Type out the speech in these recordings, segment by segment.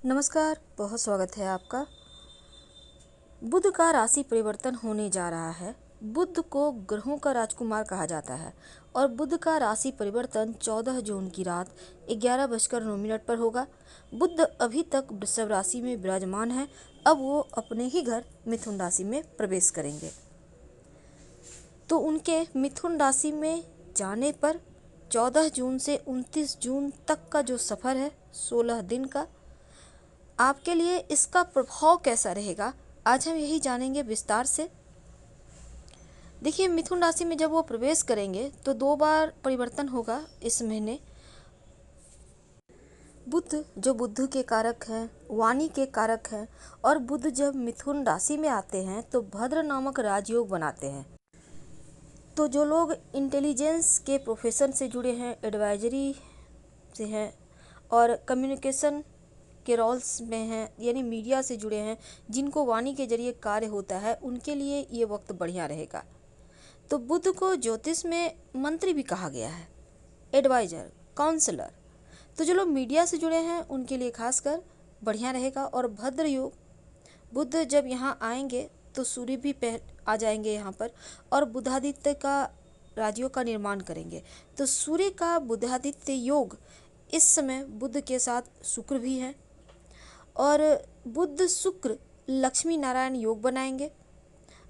नमस्कार, बहुत स्वागत है आपका। बुध का राशि परिवर्तन होने जा रहा है। बुध को ग्रहों का राजकुमार कहा जाता है और बुध का राशि परिवर्तन 14 जून की रात 11:09 पर होगा। बुध अभी तक वृषभ राशि में विराजमान है, अब वो अपने ही घर मिथुन राशि में प्रवेश करेंगे। तो उनके मिथुन राशि में जाने पर 14 जून से 29 जून तक का जो सफ़र है 16 दिन का, आपके लिए इसका प्रभाव कैसा रहेगा, आज हम यही जानेंगे विस्तार से। देखिए, मिथुन राशि में जब वो प्रवेश करेंगे तो 2 बार परिवर्तन होगा इस महीने। बुध जो बुद्ध के कारक हैं, वाणी के कारक हैं, और बुध जब मिथुन राशि में आते हैं तो भद्र नामक राजयोग बनाते हैं। तो जो लोग इंटेलिजेंस के प्रोफेशन से जुड़े हैं, एडवाइजरी से हैं और कम्युनिकेशन के रोल्स में हैं, यानी मीडिया से जुड़े हैं, जिनको वाणी के जरिए कार्य होता है, उनके लिए ये वक्त बढ़िया रहेगा। तो बुध को ज्योतिष में मंत्री भी कहा गया है, एडवाइजर, काउंसलर। तो जो लोग मीडिया से जुड़े हैं उनके लिए खासकर बढ़िया रहेगा। और भद्र योग, बुध जब यहाँ आएंगे तो सूर्य भी आ जाएंगे यहाँ पर और बुधादित्य का राजयोग का निर्माण करेंगे। तो सूर्य का बुधादित्य योग इस समय बुध के साथ शुक्र भी है और बुध शुक्र लक्ष्मी नारायण योग बनाएंगे,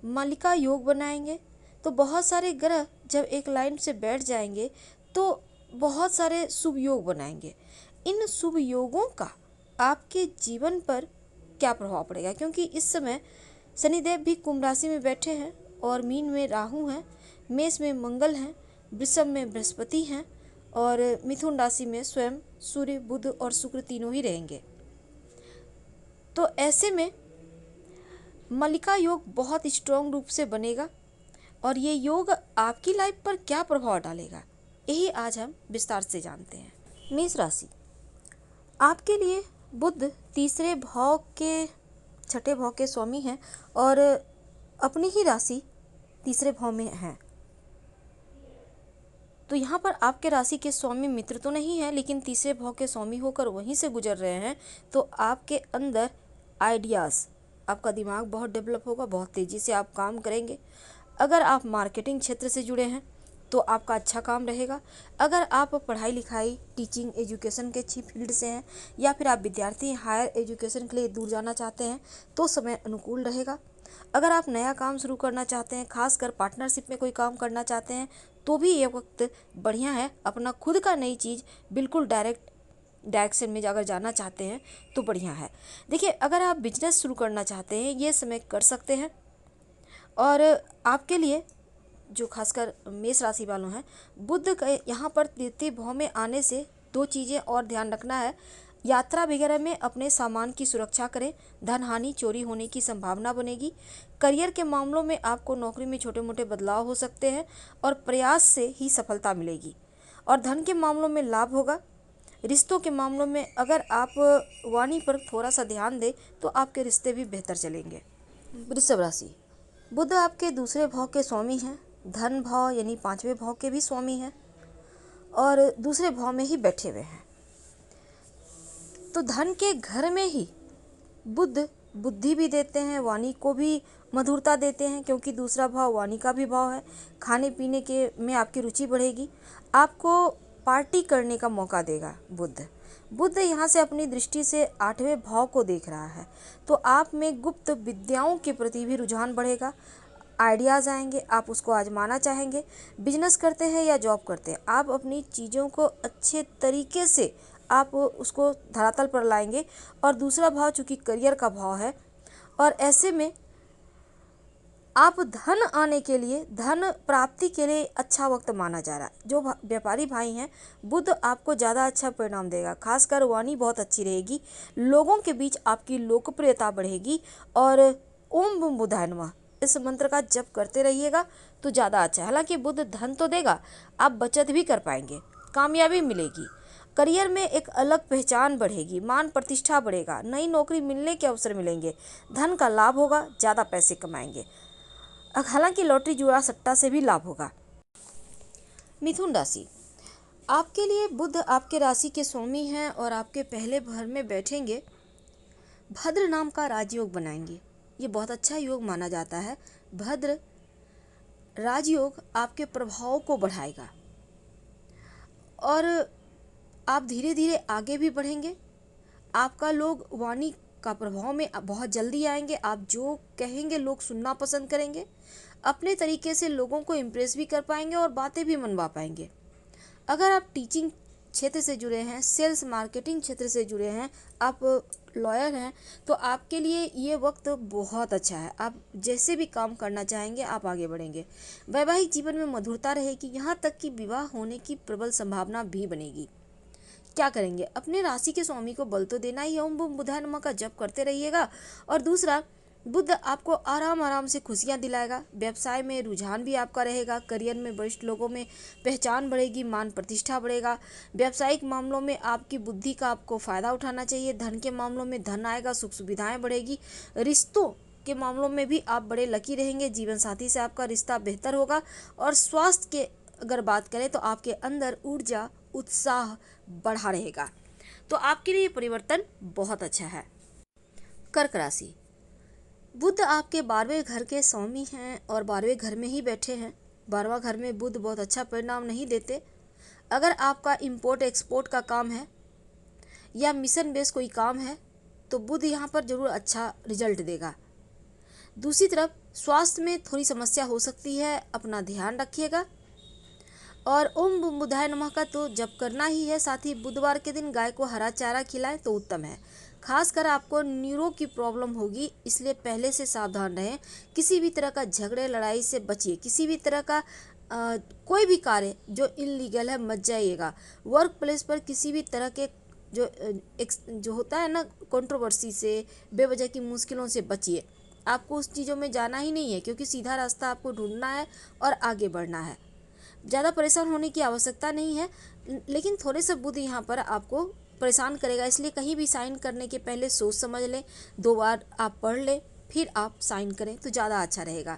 मालिका योग बनाएंगे। तो बहुत सारे ग्रह जब एक लाइन से बैठ जाएंगे तो बहुत सारे शुभ योग बनाएंगे। इन शुभ योगों का आपके जीवन पर क्या प्रभाव पड़ेगा, क्योंकि इस समय शनिदेव भी कुंभ राशि में बैठे हैं और मीन में राहु हैं, मेष में मंगल हैं, वृषभ में बृहस्पति हैं और मिथुन राशि में स्वयं सूर्य, बुध और शुक्र तीनों ही रहेंगे। तो ऐसे में मल्लिका योग बहुत स्ट्रॉन्ग रूप से बनेगा और ये योग आपकी लाइफ पर क्या प्रभाव डालेगा, यही आज हम विस्तार से जानते हैं। मेष राशि, आपके लिए बुध तीसरे भाव के छठे भाव के स्वामी हैं और अपनी ही राशि तीसरे भाव में हैं। तो यहाँ पर आपके राशि के स्वामी मित्र तो नहीं है, लेकिन तीसरे भाव के स्वामी होकर वहीं से गुजर रहे हैं। तो आपके अंदर आइडियाज़, आपका दिमाग बहुत डेवलप होगा, बहुत तेज़ी से आप काम करेंगे। अगर आप मार्केटिंग क्षेत्र से जुड़े हैं तो आपका अच्छा काम रहेगा। अगर आप पढ़ाई लिखाई, टीचिंग, एजुकेशन के अच्छी फील्ड से हैं या फिर आप विद्यार्थी हायर एजुकेशन के लिए दूर जाना चाहते हैं तो समय अनुकूल रहेगा। अगर आप नया काम शुरू करना चाहते हैं, खासकर पार्टनरशिप में कोई काम करना चाहते हैं, तो भी ये वक्त बढ़िया है। अपना खुद का नई चीज़ बिल्कुल डायरेक्शन में अगर जाना चाहते हैं तो बढ़िया है। देखिए, अगर आप बिजनेस शुरू करना चाहते हैं ये समय कर सकते हैं। और आपके लिए जो खासकर मेष राशि वालों हैं, बुध का यहाँ पर तृतीय भाव में आने से 2 चीज़ें और ध्यान रखना है। यात्रा वगैरह में अपने सामान की सुरक्षा करें, धन हानि, चोरी होने की संभावना बनेगी। करियर के मामलों में आपको नौकरी में छोटे मोटे बदलाव हो सकते हैं और प्रयास से ही सफलता मिलेगी। और धन के मामलों में लाभ होगा। रिश्तों के मामलों में अगर आप वाणी पर थोड़ा सा ध्यान दें तो आपके रिश्ते भी बेहतर चलेंगे। वृषभ राशि, बुध आपके दूसरे भाव के स्वामी हैं, धन भाव यानी 5वें भाव के भी स्वामी हैं और दूसरे भाव में ही बैठे हुए हैं। तो धन के घर में ही बुध बुद्धि भी देते हैं, वाणी को भी मधुरता देते हैं, क्योंकि दूसरा भाव वाणी का भी भाव है। खाने पीने के में आपकी रुचि बढ़ेगी, आपको पार्टी करने का मौका देगा बुध यहाँ से अपनी दृष्टि से 8वें भाव को देख रहा है। तो आप में गुप्त विद्याओं के प्रति भी रुझान बढ़ेगा, आइडियाज़ आएंगे, आप उसको आजमाना चाहेंगे। बिजनेस करते हैं या जॉब करते हैं, आप अपनी चीज़ों को अच्छे तरीके से आप उसको धरातल पर लाएंगे। और दूसरा भाव चूँकि करियर का भाव है और ऐसे में आप धन आने के लिए, धन प्राप्ति के लिए अच्छा वक्त माना जा रहा है। जो व्यापारी भाई हैं, बुध आपको ज़्यादा अच्छा परिणाम देगा। खासकर वाणी बहुत अच्छी रहेगी, लोगों के बीच आपकी लोकप्रियता बढ़ेगी और ओम बम बुधाय नमः इस मंत्र का जप करते रहिएगा तो ज़्यादा अच्छा है। हालांकि बुध धन तो देगा, आप बचत भी कर पाएंगे, कामयाबी मिलेगी, करियर में एक अलग पहचान बढ़ेगी, मान प्रतिष्ठा बढ़ेगा, नई नौकरी मिलने के अवसर मिलेंगे, धन का लाभ होगा, ज़्यादा पैसे कमाएंगे। हालांकि लॉटरी जुआ सट्टा से भी लाभ होगा। मिथुन राशि, आपके लिए बुध आपके राशि के स्वामी हैं और आपके पहले घर में बैठेंगे भद्र नाम का राजयोग बनाएंगे। ये बहुत अच्छा योग माना जाता है। भद्र राजयोग आपके प्रभाव को बढ़ाएगा और आप धीरे धीरे आगे भी बढ़ेंगे। आपका लोग वाणी का प्रभाव में बहुत जल्दी आएंगे। आप जो कहेंगे लोग सुनना पसंद करेंगे। अपने तरीके से लोगों को इम्प्रेस भी कर पाएंगे और बातें भी मनवा पाएंगे। अगर आप टीचिंग क्षेत्र से जुड़े हैं, सेल्स मार्केटिंग क्षेत्र से जुड़े हैं, आप लॉयर हैं, तो आपके लिए ये वक्त बहुत अच्छा है। आप जैसे भी काम करना चाहेंगे आप आगे बढ़ेंगे। वैवाहिक जीवन में मधुरता रहेगी, यहाँ तक कि विवाह होने की प्रबल संभावना भी बनेगी। क्या करेंगे? अपने राशि के स्वामी को बल तो देना ही है। ओम बम बुधाय नमः का जप करते रहिएगा। और दूसरा, बुध आपको आराम आराम से खुशियां दिलाएगा। व्यवसाय में रुझान भी आपका रहेगा। करियर में वरिष्ठ लोगों में पहचान बढ़ेगी, मान प्रतिष्ठा बढ़ेगा। व्यावसायिक मामलों में आपकी बुद्धि का आपको फायदा उठाना चाहिए। धन के मामलों में धन आएगा, सुख सुविधाएं बढ़ेगी। रिश्तों के मामलों में भी आप बड़े लकी रहेंगे। जीवन साथी से आपका रिश्ता बेहतर होगा। और स्वास्थ्य के अगर बात करें तो आपके अंदर ऊर्जा उत्साह बढ़ा रहेगा। तो आपके लिए परिवर्तन बहुत अच्छा है। कर्क राशि, बुध आपके 12वें घर के स्वामी हैं और 12वें घर में ही बैठे हैं। 12वां घर में बुध बहुत अच्छा परिणाम नहीं देते। अगर आपका इंपोर्ट एक्सपोर्ट का काम है या मिशन बेस कोई काम है तो बुध यहाँ पर जरूर अच्छा रिजल्ट देगा। दूसरी तरफ स्वास्थ्य में थोड़ी समस्या हो सकती है, अपना ध्यान रखिएगा। और ओम बम बुधाय नमः का तो जप करना ही है। साथ ही बुधवार के दिन गाय को हरा चारा खिलाएं तो उत्तम है। खासकर आपको न्यूरो की प्रॉब्लम होगी, इसलिए पहले से सावधान रहें। किसी भी तरह का झगड़े लड़ाई से बचिए। किसी भी तरह का कोई भी कार्य जो इनलीगल है मत जाइएगा। वर्क प्लेस पर किसी भी तरह के जो होता है ना कंट्रोवर्सी से, बेवजह की मुश्किलों से बचिए। आपको उस चीज़ों में जाना ही नहीं है, क्योंकि सीधा रास्ता आपको ढूंढना है और आगे बढ़ना है। ज़्यादा परेशान होने की आवश्यकता नहीं है, लेकिन थोड़े से बुध यहाँ पर आपको परेशान करेगा। इसलिए कहीं भी साइन करने के पहले सोच समझ लें, 2 बार आप पढ़ लें, फिर आप साइन करें तो ज़्यादा अच्छा रहेगा।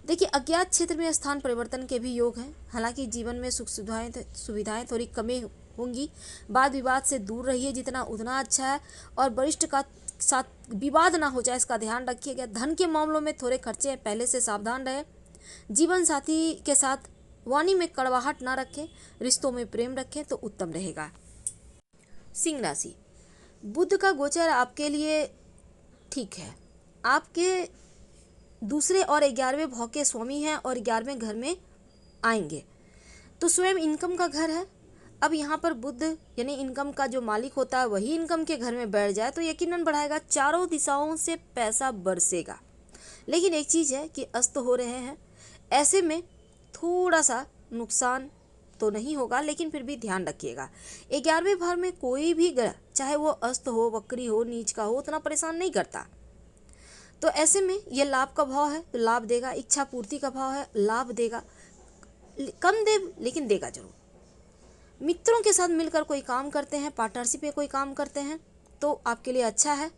देखिए, अज्ञात क्षेत्र में स्थान परिवर्तन के भी योग हैं। हालांकि जीवन में सुख सुविधाएं थोड़ी कमी होंगी। वाद विवाद से दूर रहिए जितना उतना अच्छा है। और वरिष्ठ का साथ विवाद ना हो जाए, इसका ध्यान रखिएगा। धन के मामलों में थोड़े खर्चे हैं, पहले से सावधान रहें। जीवन साथी के साथ वाणी में कड़वाहट ना रखें, रिश्तों में प्रेम रखें तो उत्तम रहेगा। सिंह राशि, बुध का गोचर आपके लिए ठीक है। आपके दूसरे और 11वें भाव के स्वामी हैं और 11वें घर में आएंगे तो स्वयं इनकम का घर है। अब यहाँ पर बुध यानी इनकम का जो मालिक होता है वही इनकम के घर में बैठ जाए तो यकीनन बढ़ाएगा। चारों दिशाओं से पैसा बरसेगा। लेकिन एक चीज़ है कि अस्त हो रहे हैं, ऐसे में थोड़ा सा नुकसान तो नहीं होगा, लेकिन फिर भी ध्यान रखिएगा। 11वें भाव में कोई भी ग्रह, चाहे वो अस्त हो, वक्री हो, नीच का हो, उतना परेशान नहीं करता। तो ऐसे में ये लाभ का भाव है तो लाभ देगा। इच्छा पूर्ति का भाव है, लाभ देगा। कम दे लेकिन देगा जरूर। मित्रों के साथ मिलकर कोई काम करते हैं, पार्टनरशिप में कोई काम करते हैं तो आपके लिए अच्छा है।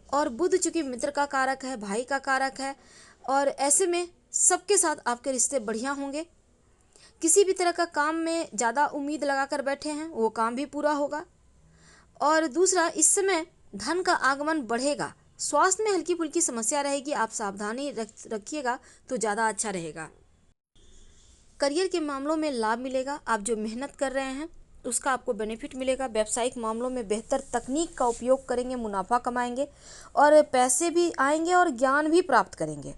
और बुध चूंकि मित्र का कारक है, भाई का कारक है, और ऐसे में सबके साथ आपके रिश्ते बढ़िया होंगे। किसी भी तरह का काम में ज़्यादा उम्मीद लगाकर बैठे हैं वो काम भी पूरा होगा। और दूसरा, इस समय धन का आगमन बढ़ेगा। स्वास्थ्य में हल्की फुल्की समस्या रहेगी, आप सावधानी रखिएगा तो ज़्यादा अच्छा रहेगा। करियर के मामलों में लाभ मिलेगा। आप जो मेहनत कर रहे हैं उसका आपको बेनिफिट मिलेगा। व्यावसायिक मामलों में बेहतर तकनीक का उपयोग करेंगे, मुनाफा कमाएंगे और पैसे भी आएंगे और ज्ञान भी प्राप्त करेंगे।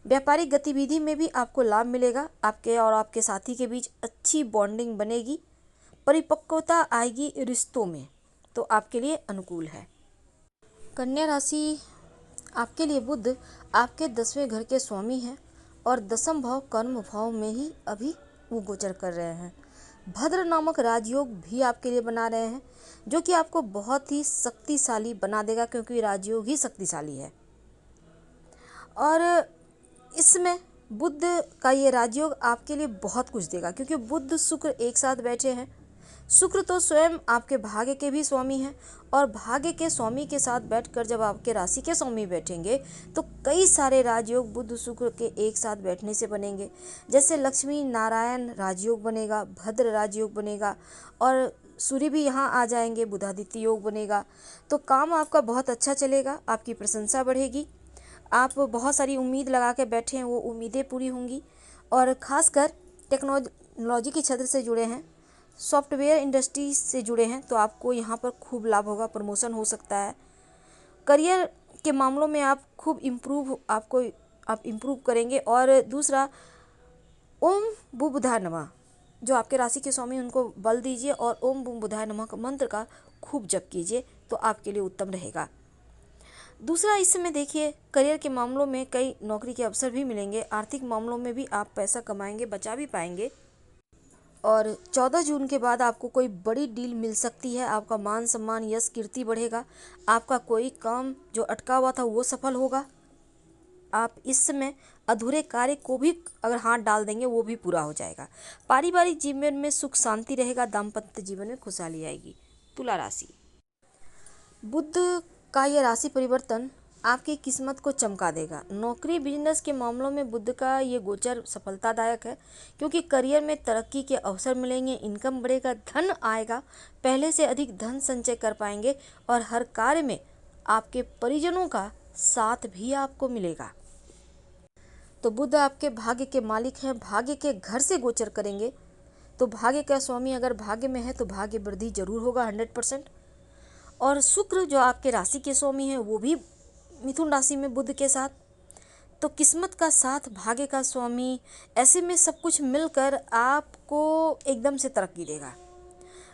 व्यापारिक गतिविधि में भी आपको लाभ मिलेगा। आपके और आपके साथी के बीच अच्छी बॉन्डिंग बनेगी, परिपक्वता आएगी रिश्तों में, तो आपके लिए अनुकूल है। कन्या राशि, आपके लिए बुध आपके 10वें घर के स्वामी हैं और 10म भाव कर्म भाव में ही अभी वो गोचर कर रहे हैं। भद्र नामक राजयोग भी आपके लिए बना रहे हैं, जो कि आपको बहुत ही शक्तिशाली बना देगा, क्योंकि राजयोग ही शक्तिशाली है। और इसमें बुध का ये राजयोग आपके लिए बहुत कुछ देगा, क्योंकि बुध शुक्र एक साथ बैठे हैं। शुक्र तो स्वयं आपके भाग्य के भी स्वामी हैं और भाग्य के स्वामी के साथ बैठकर जब आपके राशि के स्वामी बैठेंगे तो कई सारे राजयोग बुध शुक्र के एक साथ बैठने से बनेंगे। जैसे लक्ष्मी नारायण राजयोग बनेगा, भद्र राजयोग बनेगा और सूर्य भी यहाँ आ जाएंगे, बुधादित्य योग बनेगा। तो काम आपका बहुत अच्छा चलेगा, आपकी प्रशंसा बढ़ेगी। आप बहुत सारी उम्मीद लगा के बैठे हैं, वो उम्मीदें पूरी होंगी। और ख़ासकर टेक्नोलॉजी के क्षेत्र से जुड़े हैं, सॉफ्टवेयर इंडस्ट्री से जुड़े हैं, तो आपको यहाँ पर खूब लाभ होगा, प्रमोशन हो सकता है। करियर के मामलों में आप खूब आप इम्प्रूव करेंगे। और दूसरा, ओम बुधाय नमः, जो आपके राशि के स्वामी उनको बल दीजिए और ओम बुधाय नमः का मंत्र का खूब जप कीजिए, तो आपके लिए उत्तम रहेगा। दूसरा, इस समय देखिए करियर के मामलों में कई नौकरी के अवसर भी मिलेंगे। आर्थिक मामलों में भी आप पैसा कमाएंगे, बचा भी पाएंगे। और 14 जून के बाद आपको कोई बड़ी डील मिल सकती है। आपका मान सम्मान यश कीर्ति बढ़ेगा। आपका कोई काम जो अटका हुआ था वो सफल होगा। आप इस समय अधूरे कार्य को भी अगर हाथ डाल देंगे वो भी पूरा हो जाएगा। पारिवारिक जीवन में सुख शांति रहेगा। दाम्पत्य जीवन में खुशहाली आएगी। तुला राशि, बुध का यह राशि परिवर्तन आपकी किस्मत को चमका देगा। नौकरी बिजनेस के मामलों में बुध का ये गोचर सफलतादायक है, क्योंकि करियर में तरक्की के अवसर मिलेंगे, इनकम बढ़ेगा, धन आएगा, पहले से अधिक धन संचय कर पाएंगे। और हर कार्य में आपके परिजनों का साथ भी आपको मिलेगा। तो बुध आपके भाग्य के मालिक हैं, भाग्य के घर से गोचर करेंगे। तो भाग्य का स्वामी अगर भाग्य में है तो भाग्य वृद्धि जरूर होगा 100%। और शुक्र जो आपके राशि के स्वामी हैं वो भी मिथुन राशि में बुध के साथ, तो किस्मत का साथ, भाग्य का स्वामी, ऐसे में सब कुछ मिलकर आपको एकदम से तरक्की देगा।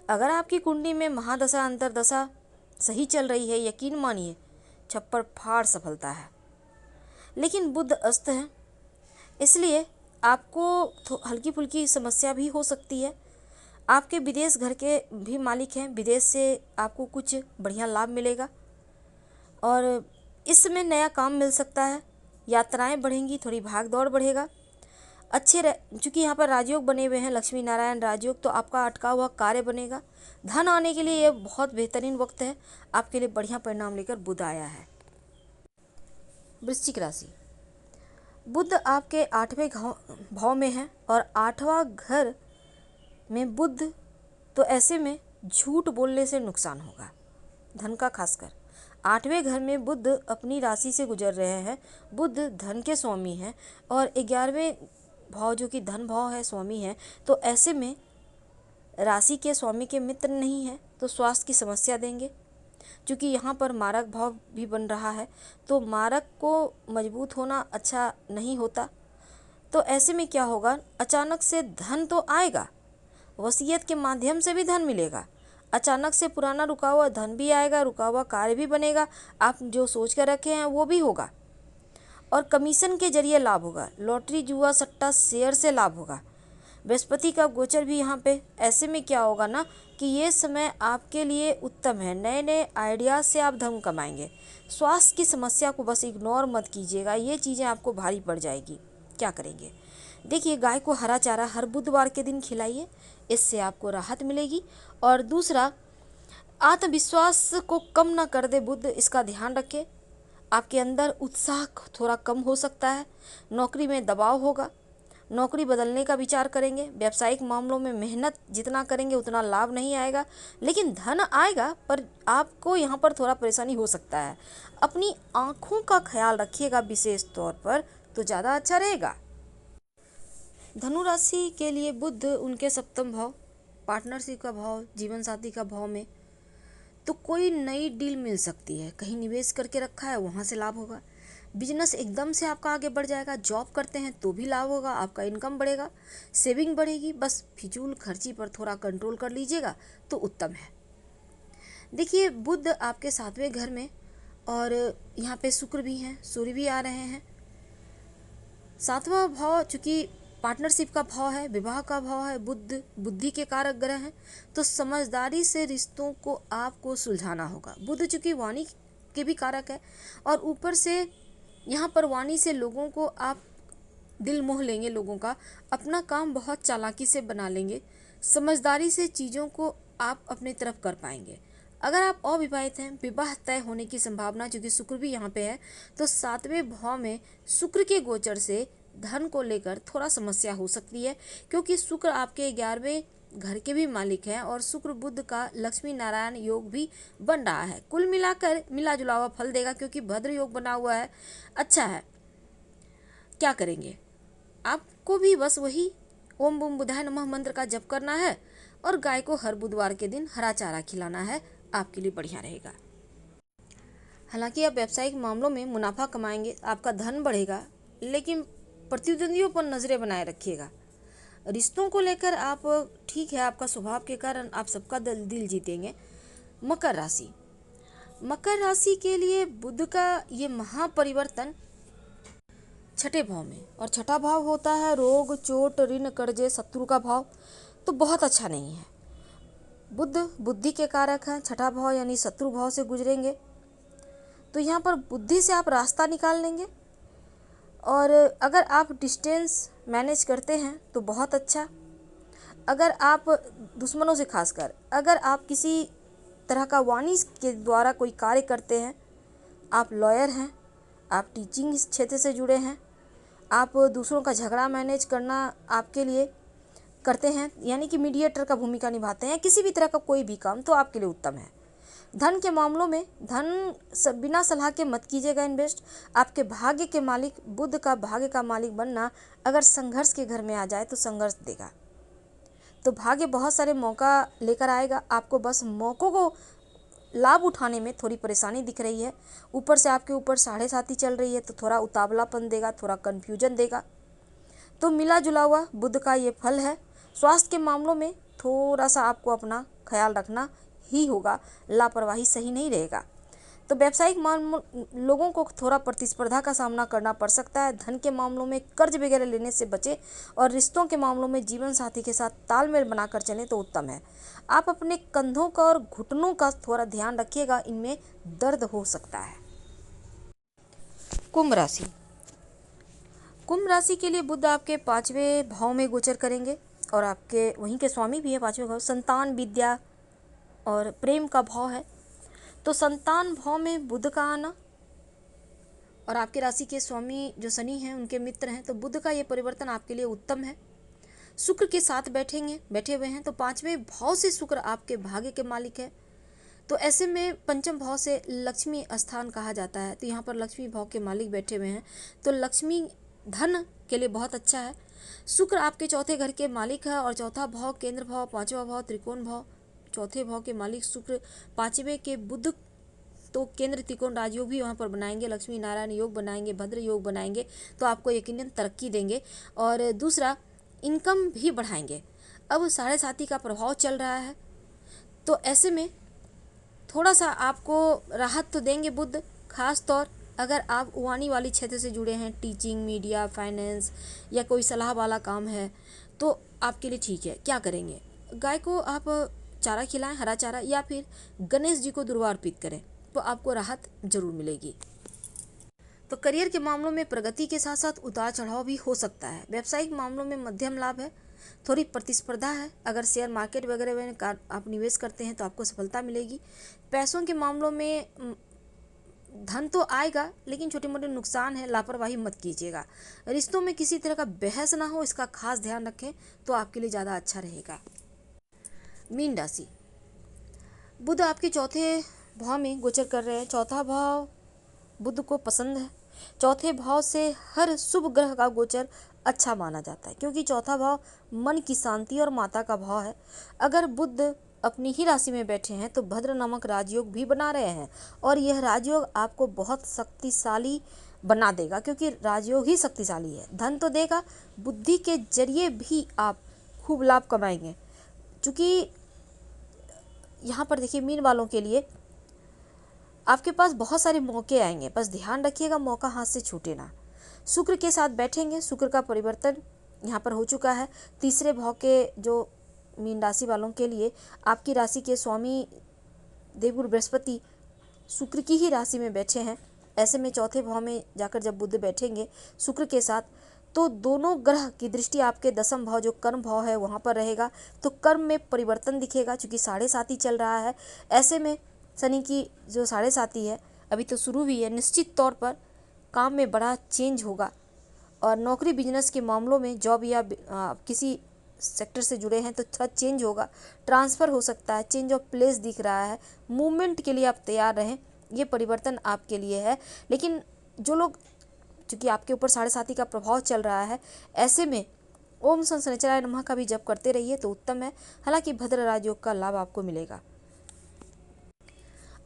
अगर आपकी कुंडली में महादशा अंतरदशा सही चल रही है, यकीन मानिए छप्पर फाड़ सफलता है। लेकिन बुध अस्त है, इसलिए आपको हल्की फुल्की समस्या भी हो सकती है। आपके विदेश घर के भी मालिक हैं, विदेश से आपको कुछ बढ़िया लाभ मिलेगा। और इस समय नया काम मिल सकता है, यात्राएं बढ़ेंगी, थोड़ी भाग दौड़ बढ़ेगा। चूँकि यहाँ पर राजयोग बने हुए हैं, लक्ष्मी नारायण राजयोग, तो आपका अटका हुआ कार्य बनेगा। धन आने के लिए ये बहुत बेहतरीन वक्त है, आपके लिए बढ़िया परिणाम लेकर बुध आया है। वृश्चिक राशि, बुध आपके 8वें भाव में है और 8वां घर में बुध, तो ऐसे में झूठ बोलने से नुकसान होगा, धन का खासकर। 8वें घर में बुध अपनी राशि से गुजर रहे हैं। बुध धन के स्वामी हैं और 11वें भाव जो कि धन भाव है, स्वामी है, तो ऐसे में राशि के स्वामी के मित्र नहीं है, तो स्वास्थ्य की समस्या देंगे। क्योंकि यहाँ पर मारक भाव भी बन रहा है, तो मारक को मजबूत होना अच्छा नहीं होता। तो ऐसे में क्या होगा, अचानक से धन तो आएगा, वसीयत के माध्यम से भी धन मिलेगा, अचानक से पुराना रुका हुआ धन भी आएगा, रुका हुआ कार्य भी बनेगा, आप जो सोच कर रखे हैं वो भी होगा। और कमीशन के जरिए लाभ होगा, लॉटरी जुआ सट्टा शेयर से लाभ होगा। बृहस्पति का गोचर भी यहाँ पे, ऐसे में क्या होगा ना कि ये समय आपके लिए उत्तम है, नए नए आइडियाज से आप धन कमाएंगे। स्वास्थ्य की समस्या को बस इग्नोर मत कीजिएगा, ये चीज़ें आपको भारी पड़ जाएगी। क्या करेंगे, देखिए गाय को हरा चारा हर बुधवार के दिन खिलाइए, इससे आपको राहत मिलेगी। और दूसरा, आत्मविश्वास को कम ना कर दे बुध, इसका ध्यान रखें। आपके अंदर उत्साह थोड़ा कम हो सकता है, नौकरी में दबाव होगा, नौकरी बदलने का विचार करेंगे। व्यावसायिक मामलों में मेहनत जितना करेंगे उतना लाभ नहीं आएगा, लेकिन धन आएगा, पर आपको यहाँ पर थोड़ा परेशानी हो सकता है। अपनी आँखों का ख्याल रखिएगा विशेष तौर पर, तो ज़्यादा अच्छा रहेगा। धनु राशि के लिए बुध उनके 7वें भाव, पार्टनरशिप का भाव, जीवन साथी का भाव में, तो कोई नई डील मिल सकती है। कहीं निवेश करके रखा है वहाँ से लाभ होगा। बिजनेस एकदम से आपका आगे बढ़ जाएगा। जॉब करते हैं तो भी लाभ होगा, आपका इनकम बढ़ेगा, सेविंग बढ़ेगी। बस फिजूल खर्ची पर थोड़ा कंट्रोल कर लीजिएगा तो उत्तम है। देखिए बुध आपके 7वें घर में, और यहाँ पे शुक्र भी हैं, सूर्य भी आ रहे हैं। 7वां भाव चूँकि पार्टनरशिप का भाव है, विवाह का भाव है, बुध बुद्धि के कारक ग्रह हैं, तो समझदारी से रिश्तों को आपको सुलझाना होगा। बुध चूँकि वाणी के भी कारक है, और ऊपर से यहाँ पर वाणी से लोगों को आप दिल मोह लेंगे, लोगों का अपना काम बहुत चालाकी से बना लेंगे, समझदारी से चीज़ों को आप अपनी तरफ कर पाएंगे। अगर आप अविवाहित हैं, विवाह तय होने की संभावना, क्योंकि शुक्र भी यहाँ पे है, तो 7वें भाव में शुक्र के गोचर से धन को लेकर थोड़ा समस्या हो सकती है, क्योंकि शुक्र आपके 11वें घर के भी मालिक हैं और शुक्र बुध का लक्ष्मी नारायण योग भी बन रहा है। कुल मिलाकर मिला जुला हुआ फल देगा, क्योंकि भद्र योग बना हुआ है, अच्छा है। क्या करेंगे, आपको भी बस वही ओम बूम बुधाय नमः मंत्र का जप करना है और गाय को हर बुधवार के दिन हरा चारा खिलाना है, आपके लिए बढ़िया रहेगा। हालांकि आप व्यावसायिक मामलों में मुनाफा कमाएंगे, आपका धन बढ़ेगा, लेकिन प्रतिद्वंदियों पर नजरें बनाए रखिएगा। रिश्तों को लेकर आप ठीक है, आपका स्वभाव के कारण आप सबका दिल जीतेंगे। मकर राशि, मकर राशि के लिए बुध का ये महापरिवर्तन छठे भाव में, और छठा भाव होता है रोग, चोट, ऋण, कर्जे, शत्रु का भाव, तो बहुत अच्छा नहीं है। बुध बुद्धि के कारक हैं, छठा भाव यानी शत्रु भाव से गुजरेंगे, तो यहाँ पर बुद्धि से आप रास्ता निकाल लेंगे। और अगर आप डिस्टेंस मैनेज करते हैं तो बहुत अच्छा। अगर आप दुश्मनों से, खासकर अगर आप किसी तरह का वाणी के द्वारा कोई कार्य करते हैं, आप लॉयर हैं, आप टीचिंग क्षेत्र से जुड़े हैं, आप दूसरों का झगड़ा मैनेज करना आपके लिए करते हैं, यानी कि मीडिएटर का भूमिका निभाते हैं, किसी भी तरह का कोई भी काम, तो आपके लिए उत्तम है। धन के मामलों में धन बिना सलाह के मत कीजिएगा इन्वेस्ट। आपके भाग्य के मालिक बुध का भाग्य का मालिक बनना अगर संघर्ष के घर में आ जाए तो संघर्ष देगा। तो भाग्य बहुत सारे मौका लेकर आएगा, आपको बस मौक़ों को लाभ उठाने में थोड़ी परेशानी दिख रही है। ऊपर से आपके ऊपर 7.5 चल रही है, तो थोड़ा उतावलापन देगा, थोड़ा कन्फ्यूजन देगा। तो मिला जुला हुआ बुध का ये फल है। स्वास्थ्य के मामलों में थोड़ा सा आपको अपना ख्याल रखना ही होगा, लापरवाही सही नहीं रहेगा। तो व्यावसायिक लोगों को थोड़ा प्रतिस्पर्धा का सामना करना पड़ सकता है। धन के मामलों में कर्ज वगैरह लेने से बचें, और रिश्तों के मामलों में जीवन साथी के साथ तालमेल बनाकर चलें तो उत्तम है। आप अपने कंधों का और घुटनों का थोड़ा ध्यान रखिएगा, इनमें दर्द हो सकता है। कुंभ राशि, कुंभ राशि के लिए बुध आपके 5वें भाव में गोचर करेंगे, और आपके वहीं के स्वामी भी है 5वें भाव। संतान, विद्या और प्रेम का भाव है। तो संतान भाव में बुध का आना, और आपके राशि के स्वामी जो शनि हैं उनके मित्र हैं, तो बुध का ये परिवर्तन आपके लिए उत्तम है। शुक्र के साथ बैठे हुए हैं, तो 5वें भाव से शुक्र आपके भाग्य के मालिक है। तो ऐसे में पंचम भाव से लक्ष्मी स्थान कहा जाता है, तो यहाँ पर लक्ष्मी भाव के मालिक बैठे हुए हैं, तो लक्ष्मी धन के लिए बहुत अच्छा है। शुक्र आपके चौथे घर के मालिक है, और चौथा भाव केंद्र भाव, 5वां भाव त्रिकोण भाव, चौथे भाव के मालिक शुक्र, 5वें के बुध, तो केंद्र त्रिकोण राजयोग भी वहाँ पर बनाएंगे, लक्ष्मी नारायण योग बनाएंगे, भद्र योग बनाएंगे, तो आपको यकीनन तरक्की देंगे। और दूसरा, इनकम भी बढ़ाएंगे। अब 7.5 का प्रभाव चल रहा है, तो ऐसे में थोड़ा सा आपको राहत तो देंगे बुध। खास तौर अगर आप वाणी वाली क्षेत्र से जुड़े हैं, टीचिंग, मीडिया, फाइनेंस या कोई सलाह वाला काम है, तो आपके लिए ठीक है। क्या करेंगे, गाय को आप चारा खिलाएं, हरा चारा, या फिर गणेश जी को दुर्वा अर्पित करें, तो आपको राहत जरूर मिलेगी। तो करियर के मामलों में प्रगति के साथ साथ उतार चढ़ाव भी हो सकता है। व्यावसायिक मामलों में मध्यम लाभ है, थोड़ी प्रतिस्पर्धा है। अगर शेयर मार्केट वगैरह में आप निवेश करते हैं तो आपको सफलता मिलेगी। पैसों के मामलों में धन तो आएगा, लेकिन छोटे मोटे नुकसान है, लापरवाही मत कीजिएगा। रिश्तों में किसी तरह का बहस ना हो, इसका खास ध्यान रखें, तो आपके लिए ज़्यादा अच्छा रहेगा। मीन राशि, बुध आपके चौथे भाव में गोचर कर रहे हैं। चौथा भाव बुध को पसंद है। चौथे भाव से हर शुभ ग्रह का गोचर अच्छा माना जाता है, क्योंकि चौथा भाव मन की शांति और माता का भाव है। अगर बुध अपनी ही राशि में बैठे हैं तो भद्र नामक राजयोग भी बना रहे हैं, और यह राजयोग आपको बहुत शक्तिशाली बना देगा, क्योंकि राजयोग ही शक्तिशाली है। धन तो देगा, बुद्धि के जरिए भी आप खूब लाभ कमाएंगे। चूँकि यहाँ पर देखिए, मीन वालों के लिए आपके पास बहुत सारे मौके आएंगे, बस ध्यान रखिएगा मौका हाथ से छूटे ना। शुक्र के साथ बैठेंगे, शुक्र का परिवर्तन यहाँ पर हो चुका है। तीसरे भाव के जो मीन राशि वालों के लिए आपकी राशि के स्वामी देवगुरु बृहस्पति शुक्र की ही राशि में बैठे हैं। ऐसे में चौथे भाव में जाकर जब बुध बैठेंगे शुक्र के साथ, तो दोनों ग्रह की दृष्टि आपके दसम भाव जो कर्म भाव है वहाँ पर रहेगा, तो कर्म में परिवर्तन दिखेगा, चूँकि 7.5 चल रहा है। ऐसे में शनि की जो 7.5 है, अभी तो शुरू हुई है, निश्चित तौर पर काम में बड़ा चेंज होगा। और नौकरी बिजनेस के मामलों में, जॉब या किसी सेक्टर से जुड़े हैं तो थोड़ा चेंज होगा, ट्रांसफ़र हो सकता है, चेंज ऑफ प्लेस दिख रहा है, मूवमेंट के लिए आप तैयार रहें, ये परिवर्तन आपके लिए है। लेकिन जो लोग, चूँकि आपके ऊपर साढ़े साती का प्रभाव चल रहा है, ऐसे में ओम सन शनिचराय नमः का भी जप करते रहिए तो उत्तम है। हालांकि भद्र राजयोग का लाभ आपको मिलेगा।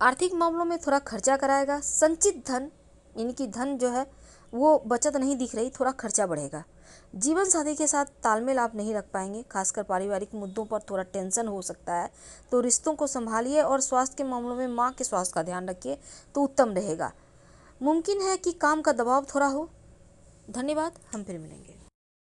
आर्थिक मामलों में थोड़ा खर्चा कराएगा। संचित धन यानी कि धन जो है वो बचत नहीं दिख रही, थोड़ा खर्चा बढ़ेगा। जीवन साथी के साथ तालमेल आप नहीं रख पाएंगे, खासकर पारिवारिक मुद्दों पर थोड़ा टेंशन हो सकता है, तो रिश्तों को संभालिए और स्वास्थ्य के मामलों में माँ के स्वास्थ्य का ध्यान रखिए तो उत्तम रहेगा। मुमकिन है कि काम का दबाव थोड़ा हो। धन्यवाद, हम फिर मिलेंगे।